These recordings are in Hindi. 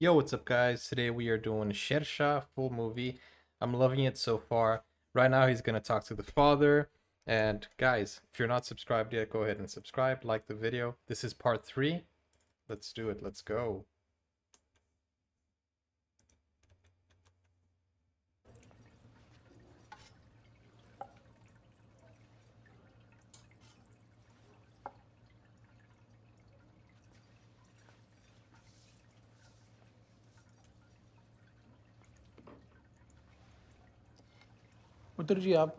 Yo, what's up, guys? Today we are doing Shersha full movie. I'm loving it so far. Right now, he's gonna talk to the father. And guys, if you're not subscribed yet, go ahead and subscribe, like the video. This is part 3. Let's do it. Let's go. पुत्र जी आप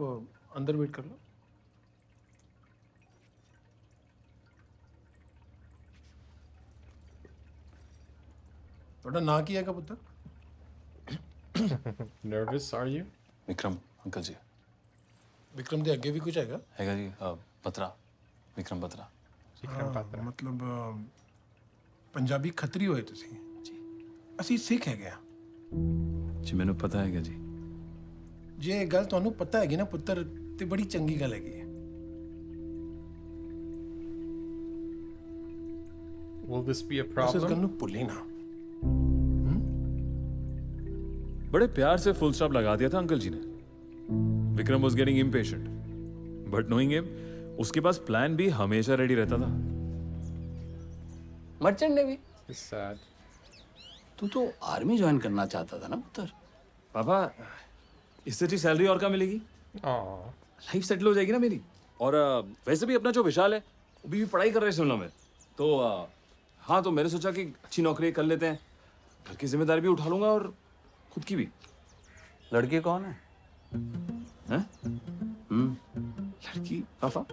अंदर वेट कर लो। थोड़ा ना किया का पुत्र। Nervous, are you? Vikram uncle ji Vikram दे अगे भी कुछ हैगा? हैगा जी बत्रा विक्रम बत्रा Vikram Patra. मतलब पंजाबी खतरी होए ਤੁਸੀਂ जी ਅਸੀਂ ਸਿੱਖ ਹੈਗੇ ਆ। जी मैंने पता हैगा जी ਜੇ ਇਹ ਗੱਲ ਤੁਹਾਨੂੰ ਪਤਾ ਹੈਗੀ ਨਾ ਪੁੱਤਰ ਤੇ ਬੜੀ ਚੰਗੀ ਗੱਲ ਹੈਗੀ ਹੈ। Will this be a ਬਸ ਇਸ ਗੱਲ problem? ਨੂੰ ਭੁੱਲੀ ਨਾ। बड़े प्यार से फुल स्टॉप लगा दिया था अंकल जी ने। Vikram was getting impatient but knowing him उसके पास प्लान भी हमेशा रेडी रहता था। Merchant navy. It's sad. तू तो आर्मी ज्वाइन करना चाहता था ना पुत्र? पापा इससे अच्छी सैलरी और क्या मिलेगी? Aww. लाइफ सेटल हो जाएगी ना मेरी। और वैसे भी अपना जो विशाल है वो भी पढ़ाई कर रहे हैं शिमला में। तो हाँ तो मैंने सोचा कि अच्छी नौकरी कर लेते हैं, घर की जिम्मेदारी भी उठा लूंगा और खुद की भी। लड़की कौन है? हैं? लड़की पापा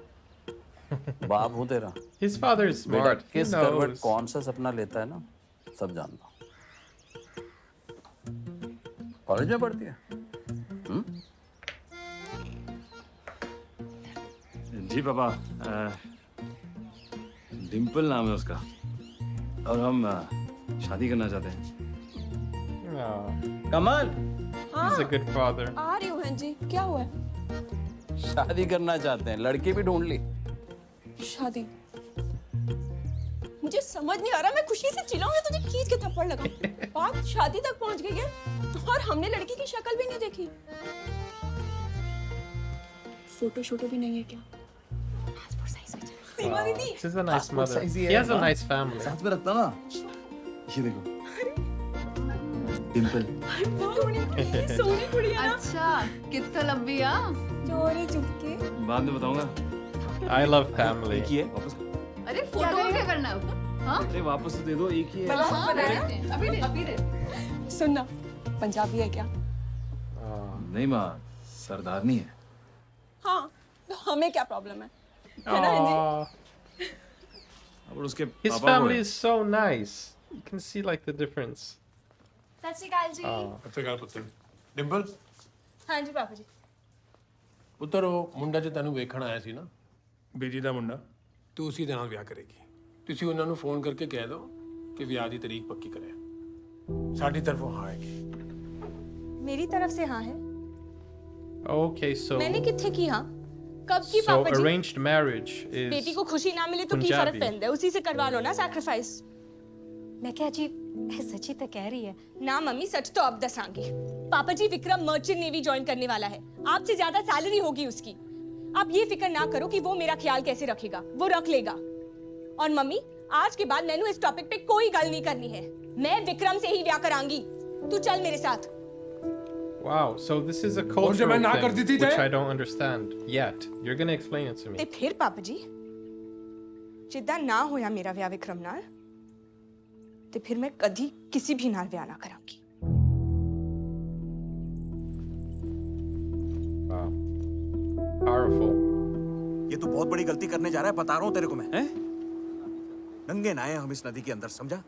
बाप हूँ तेरा। His father is बेटा smart. He किस करवट knows. कौन सा सपना लेता है ना, सब जानता हूँ। कॉलेज में पढ़ती है? जी पापा डिम्पल नाम है उसका और हम शादी करना चाहते हैं। Aw. Kamal He's a good father. आ रही हूँ बहन जी, क्या हुआ है? शादी करना चाहते हैं, लड़की भी ढूंढ ली। शादी? मुझे समझ नहीं आ रहा, मैं खुशी से चिल्लाऊं या तुझे खींच के थप्पड़ लगाऊं? बात शादी तक पहुंच गई है और हमने लड़की की शक्ल भी नहीं देखी। फोटो शोटो भी नहीं है क्या? पासपोर्ट साइज में चाहिए। सीमा दीदी, She's a nice mother. He has a nice family. साथ में रखता ना ये देखो डिम्पल सोनी गुड़िया ना, अच्छा कितना लंबी आ चोरी चुपके। बाद में बताऊंगा। I love family. एक ही है वापस। अरे फोटो क्या करना है हाँ अरे वापस तो दे दो, एक ही है। हाँ अभी दे सुनना, पंजाबी है क्या? नहीं माँ सरदारनी है। हाँ, तो हमें क्या प्रॉब्लम है? है ना हिंदी? Aww. और उसके His पापा को family है। is so nice. You can see like the difference. सत श्री अकाल जी Aw. ਸਤਿਕਾਰ ਪੁੱਤਰ। ਡਿੰਪਲ हाँ जी पापा जी। ਪੁੱਤਰ ਉਹ ਮੁੰਡਾ ਜੇ ਤੈਨੂੰ ਵੇਖਣ ਆਇਆ ਸੀ ਨਾ, ਬੇਟੀ ਦਾ ਮੁੰਡਾ ਤੂੰ ਉਸੇ ਦੇ ਨਾਲ ਵਿਆਹ ਕਰੇਗੀ। ਤੁਸੀਂ ਉਹਨਾਂ ਨੂੰ ਫੋਨ ਕਰਕੇ ਕਹਿ ਦਿਓ ਕਿ ਵਿਆਹ ਦੀ ਤਰੀਕ ਪੱਕੀ ਕਰੇ। ਸਾਡੀ ਤਰਫੋਂ ਹਾਂ ਹੈਗੀ। मेरी तरफ से हाँ है। Okay, so मैंने कितने की हाँ? कब की so पापा जी? arranged marriage बेटी is को खुशी ना मिले तो की पंजाबी। फर्क पैंदा है, उसी से करवा लो ना सैक्रिफाइस। मैं क्या जी सच्ची तो कह रही है। ना मम्मी, सच तो अब दसांगी। पापा जी, विक्रम मर्चेंट नेवी ज्वाइन करने वाला है, आपसे ज्यादा सैलरी होगी उसकी। आप ये फिक्र ना करो कि वो मेरा ख्याल कैसे रखेगा, वो रख लेगा। और मम्मी, आज के बाद मैंने इस टॉपिक पे कोई गल नहीं करनी है। मैं विक्रम से ही ब्याह करांगी। तू चल मेरे साथ। wow. So this is a जब cultural मैं ना thing, करती थी which ते? I don't understand yet. You're gonna explain it to ते me. फिर पापा जी, जिद्दां ना होया मेरा ब्याह विक्रम नाल, ते फिर मैं कदी किसी भी नाल ब्याह ना करांगी। Wow. Powerful. ये तू बहुत बड़ी गलती करने जा रहा है, बता रहा हूँ तेरे को मैं। नंगे नाए हम इस नदी के अंदर, समझा?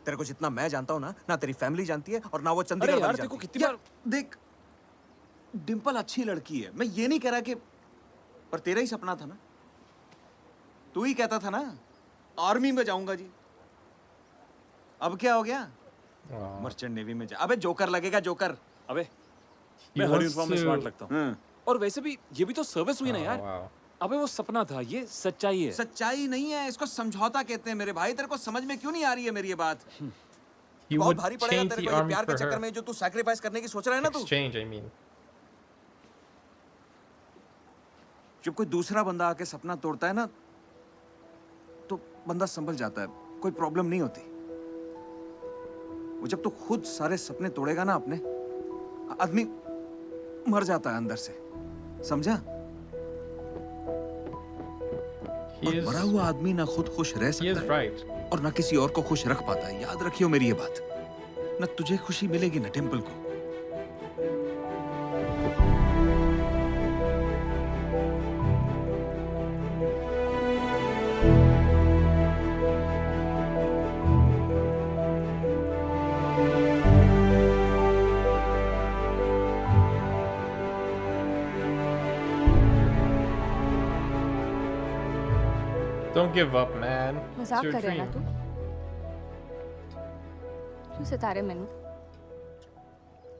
तेरे को जितना मैं जानता हूँ ना तेरी फैमिली जानती है और ना वो चंडीगढ़ अरे यार, वाली तेरे को जानती है। कितनी यार, देख डिम्पल अच्छी लड़की है, मैं ये नहीं कह रहा कि, पर तेरा ही सपना था ना, तू ही कहता था ना आर्मी में जाऊंगा जी। अब क्या हो गया? Wow. मर्चेंट नेवी में जा। अबे जोकर लगेगा, जोकर। अबे He मैं हर wants यूनिफॉर्म में to- स्मार्ट लगता हूँ। और वैसे भी ये भी तो सर्विस हुई ना Oh, यार। wow. अबे वो सपना था, ये सच्चाई है। सच्चाई नहीं है, इसको समझौता कहते हैं मेरे भाई। तेरे को समझ में क्यों नहीं आ रही है मेरी ये बात? He बहुत would भारी पड़ेगा change तेरे the को ये army प्यार के for चक्कर her. में जो तू सैक्रिफाइस करने की सोच रहा है ना तू। Exchange, I mean. जब कोई दूसरा बंदा आके सपना तोड़ता है ना तो बंदा संभल जाता है, कोई प्रॉब्लम नहीं होती। वो जब तू खुद सारे सपने तोड़ेगा ना अपने, आदमी मर जाता है अंदर से, समझा? He और is, मरा हुआ आदमी ना खुद खुश रह he is सकता है right. और ना किसी और को खुश रख पाता है। याद रखियो मेरी ये बात। ना तुझे खुशी मिलेगी ना टेम्पल को। Don't give up, man. It's मजाक your कर रहा है ना dream. तू? क्यों सता रहे ਮੈਨੂੰ?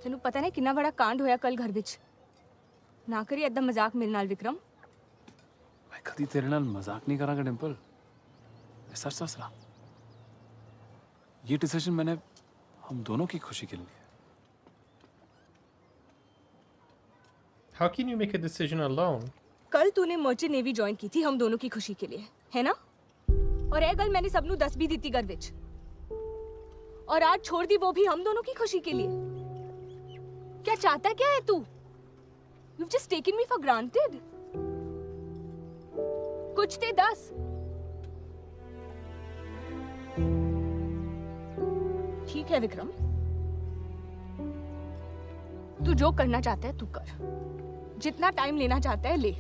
ਤੈਨੂੰ ਪਤਾ ਨਹੀਂ ਕਿੰਨਾ ਬੜਾ ਕਾਂਡ ਹੋਇਆ ਕੱਲ ਘਰ ਵਿੱਚ। ਨਾ ਕਰੀ ਏਦਾਂ ਮਜ਼ਾਕ ਮੇਰੇ ਨਾਲ ਵਿਕਰਮ। मैं कभी तेरे नाल मजाक नहीं करांगा डिंपल, मैं सच दस रहा। ये डिसीजन मैंने हम दोनों की खुशी के लिए। How can you make a decision alone? कल तूने मर्चेंट नेवी ज्वाइन की थी हम दोनों की खुशी के लिए, है ना? और ਇਹ ਗੱਲ मैंने सबनू दस भी दी थी घर विच। और आज छोड़ दी वो भी हम दोनों की खुशी के लिए। क्या चाहता क्या है तू? You've just taken me for granted. कुछ ते दस। ठीक है विक्रम, तू जो करना चाहता है तू कर, जितना टाइम लेना चाहता है ले।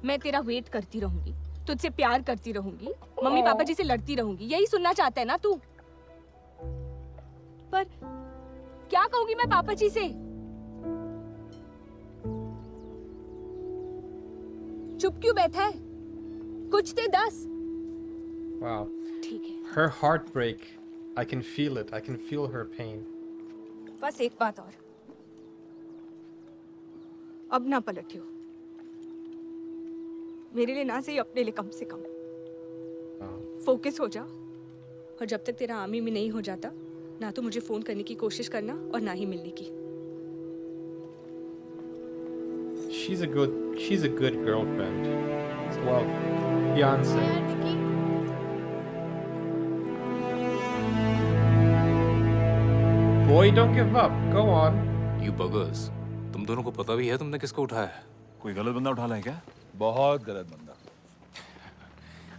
मैं तेरा वेट करती रहूंगी, तुझसे प्यार करती रहूंगी, मम्मी पापा जी से लड़ती रहूंगी। यही सुनना चाहता है ना तू? पर क्या कहूंगी मैं पापा जी से? चुप क्यों बैठा है? कुछ ते दस। Wow. ठीक है, Her heartbreak. I can feel it. I can feel her pain. बस एक बात और, अब ना पलटियो। मेरे लिए ना सही, अपने लिए कम से कम Wow. फोकस हो जा। और जब तक तेरा आर्मी में नहीं हो जाता, ना तो मुझे फोन करने की कोशिश करना और ना ही मिलने की। She's a good girlfriend. Well, fiance. Boy, don't give up. Go on. You buggers, तुम दोनों को पता भी है तुमने किसको उठाया है? कोई गलत बंदा उठा लाया क्या? बहुत गलत बंदा।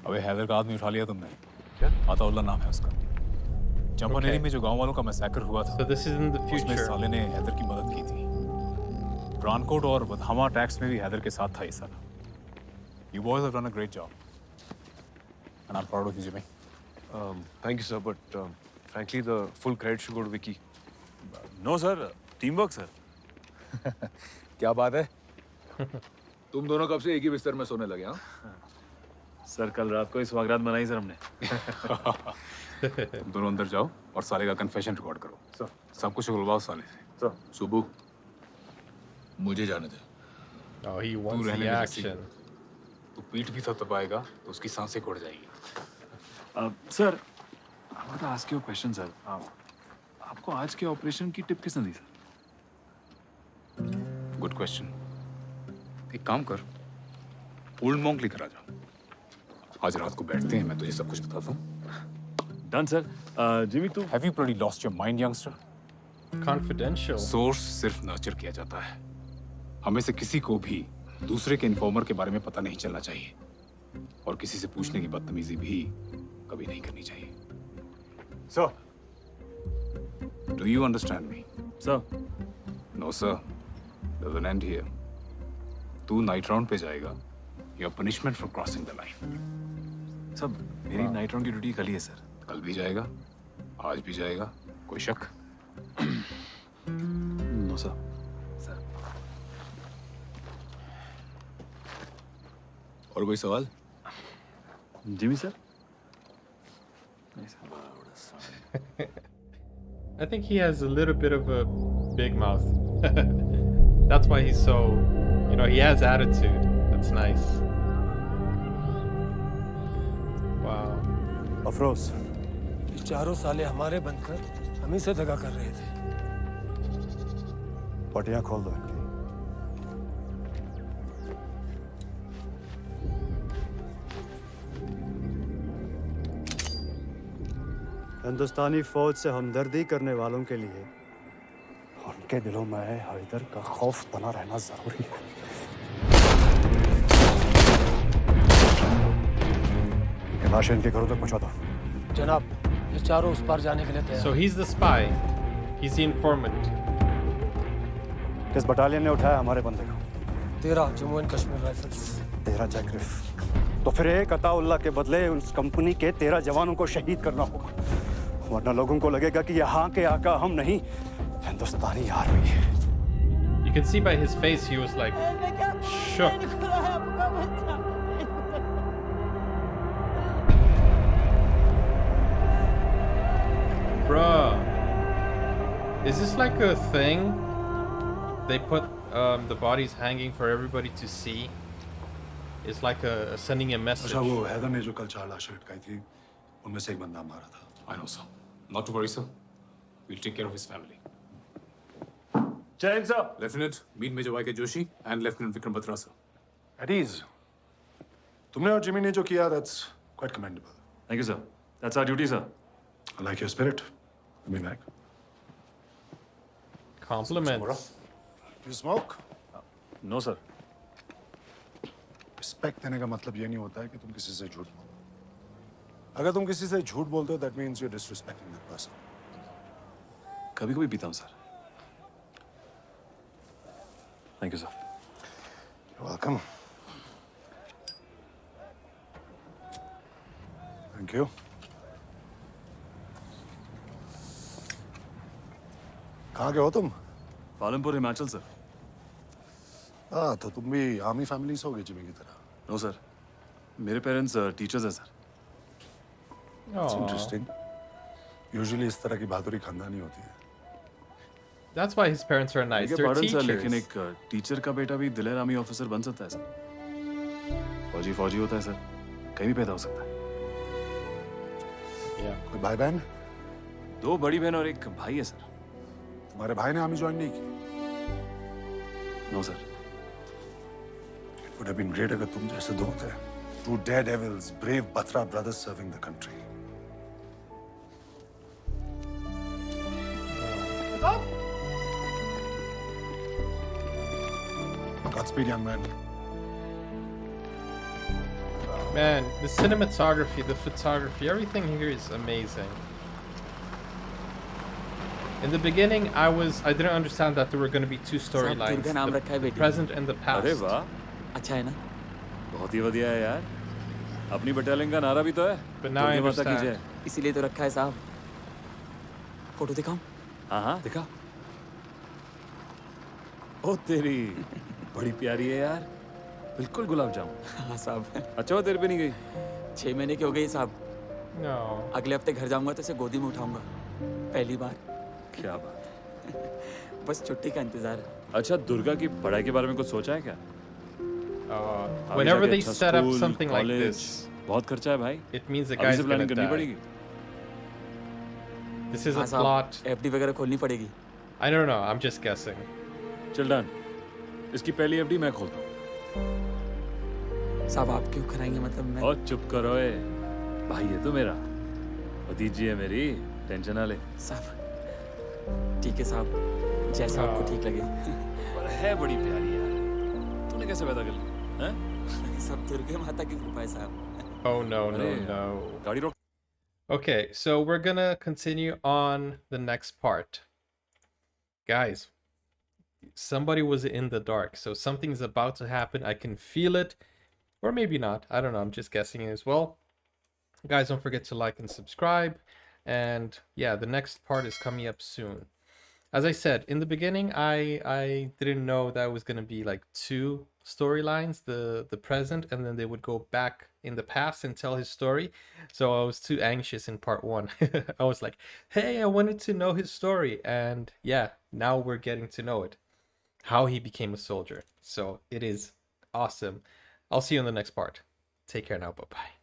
अबे हैदर का आदमी उठा लिया तुमने। क्या? अताउल्ला नाम है उसका। चंपानेरी में जो गांव वालों का मैसेकर हुआ था, So this is in the उसमें future. साले ने हैदर की मदद की थी। ट्रांकोट और बदहामा टैक्स में भी हैदर के साथ था ये साला। You boys have done a great job, and I'm proud of you, Jimmy. Thank you, sir, but frankly, the full credit should go to Vicky. No, sir. Teamwork, sir. क्या बात है? तुम दोनों कब से एक ही बिस्तर में सोने लगे हाँ? सर कल रात को ही सुहागरात मनाई सर हमने। तुम दोनों अंदर जाओ और साले का कन्फेशन रिकॉर्ड करो। सर, सब कुछ उगलवाओ साले से। सर, सुबह मुझे जाने दे। Oh, he wants रहने the दे किसी action. को। तू पीठ भी थपथपाएगा तो उसकी सांसें घुट जाएगी। Sir, I want to ask you a question, sir. आपको आज के ऑपरेशन की टिप किसने दी सर? Good question. एक काम कर, ओल्ड मॉन्क लेकर आ जा। आज रात को बैठते हैं, मैं तुझे सब कुछ बताता हूँ। Done, sir. Jimmy, तू Have you bloody lost your mind, youngster? Confidential. Source सिर्फ नर्चर किया जाता है। हमें से किसी को भी दूसरे के इन्फॉर्मर के बारे में पता नहीं चलना चाहिए और किसी से पूछने की बदतमीजी भी कभी नहीं करनी चाहिए। Sir. Do you understand me? Sir. No, sir. There's an end here. तू नाइट राउंड पे जाएगा। Your punishment for crossing the line. Sir, मेरी नाइट राउंड की ड्यूटी कल ही है सर। कल भी जाएगा, आज भी जाएगा। कोई शक? No sir. सर। और कोई सवाल? Jimmy sir? I think he has a little bit of a big mouth. That's why he's so, he has attitude. That's nice. Wow. Afroz, चारों साले हमारे बनकर हम ही से दगा कर रहे थे। पटियां खोल दो इनकी। हिंदुस्तानी फौज से हमदर्दी करने वालों के लिए उनके दिलों में हैदर का खौफ बना रहना जरूरी है। ये लाशें इनके घरों तक पहुंचा दो। जनाब, ये चारों उस पार जाने के लिए तैयार। So he's the spy. He's the informant. किस बटालियन ने उठाया हमारे बंदे को? 13 जम्मू एंड कश्मीर राइफल्स। 13 जैकरिफ। तो फिर एक अताउल्ला के बदले उस कंपनी के 13 जवानों को शहीद करना होगा, वरना लोगों को लगेगा कि यहाँ के आका हम नहीं, हिंदुस्तानी आर्मी है। You can see by his face he was like shook. Bruh, is this like a thing? They put the bodies hanging for everybody to see. It's like sending a message. अच्छा, वो हैदर ने जो कल 4 लाशें लटकाई थी, उनमें से एक बंदा हमारा था। I know, sir. Not to worry, sir. We'll take care of his family. Jai sir. Lieutenant, meet Major Y.K. Joshi and Lieutenant Vikram Batra, sir. At ease. तुमने और जिमी ने जो किया, that's quite commendable. Thank you, sir. That's our duty, sir. I like your spirit. Let me back. Compliments. You smoke? No, sir. Respect देने का मतलब ये नहीं होता है कि तुम किसी से झूठ बोलो। अगर तुम किसी से झूठ बोलते हो, that means you're disrespecting that person. कभी-कभी पीता हूँ, sir. Thank you, sir. You're welcome. Thank you. कहाँ गए हो तुम? पालमपुर, हिमाचल, सर। हाँ, तो तुम भी आर्मी फैमिली से होगे जिमी की तरह। नो सर, मेरे पेरेंट्स टीचर्स हैं, सर। That's interesting. Usually इस तरह की बहादुरी खानदानी होती है। That's why his parents are nice. They're sir, teachers. लेकिन एक टीचर का बेटा भी दिलेर आर्मी ऑफिसर बन सकता है, सर। फौजी होता है, सर। कहीं भी पैदा हो सकता है। Yeah. कोई भाई बहन? 2 बड़ी बहन और एक भाई है, सर। तुम्हारे भाई ने आर्मी ज्वाइन नहीं की? No sir. It would have been great अगर तुम जैसे 2 होते। 2 daredevils, brave Batra brothers serving the country. Godspeed, young man. Man, the cinematography, the photography, everything here is amazing. In the beginning, I didn't understand that there were going to be 2 storylines, the present and the past. अरे वाह, अच्छा है ना? बहुत ही बढ़िया है यार। अपनी बटालियन का नारा भी तो है। But now I understand. इसीलिए तो रखा है साहब। फोटो दिखाऊं? हाँ, दिखा। ओ तेरी, बड़ी प्यारी है यार। बिल्कुल गुलाब जामुन। हाँ साहब। अच्छा, वो तेरे पे नहीं गई? 6 महीने की हो गई साहब। No. अगले हफ्ते घर जाऊंगा तो इसे गोदी में उठाऊंगा। पहली बार। क्या बात। बस छुट्टी का इंतजार है। अच्छा, दुर्गा की पढ़ाई के बारे में कुछ सोचा है क्या? Whenever they set up something like this, बहुत खर्चा है भाई। it means the guy's gonna करनी die. पड़ेगी। This is a plot. FD वगैरह खोलनी पड़ेगी। I don't know. I'm just guessing. चल डन। इसकी पहली FD मैं खोलता हूँ। साहब आप क्यों कराएंगे, मतलब मैं? और चुप करो ए, भाई है तो मेरा, भतीजी है मेरी, टेंशन ना ले। साहब ठीक है साहब, जैसा आपको ठीक लगे। पर है बड़ी प्यारी यार। तूने कैसे पैदा कर ली? हैं? सब दुर्गा माता की कृपा है साहब। Oh no, no, no. गाड़ी रोक। Okay, so we're gonna continue on the next part. Guys, somebody was in the dark, so something's about to happen. I can feel it, or maybe not. I don't know. I'm just guessing as well. Guys, don't forget to like and subscribe. And yeah, the next part is coming up soon. As I said in the beginning, I didn't know that was gonna be like 2 storylines, the present, and then they would go back in the past and tell his story. So I was too anxious in part 1. I was like, hey, I wanted to know his story, and yeah, now we're getting to know it, how he became a soldier. So it is awesome. I'll see you in the next part. Take care now. Bye bye.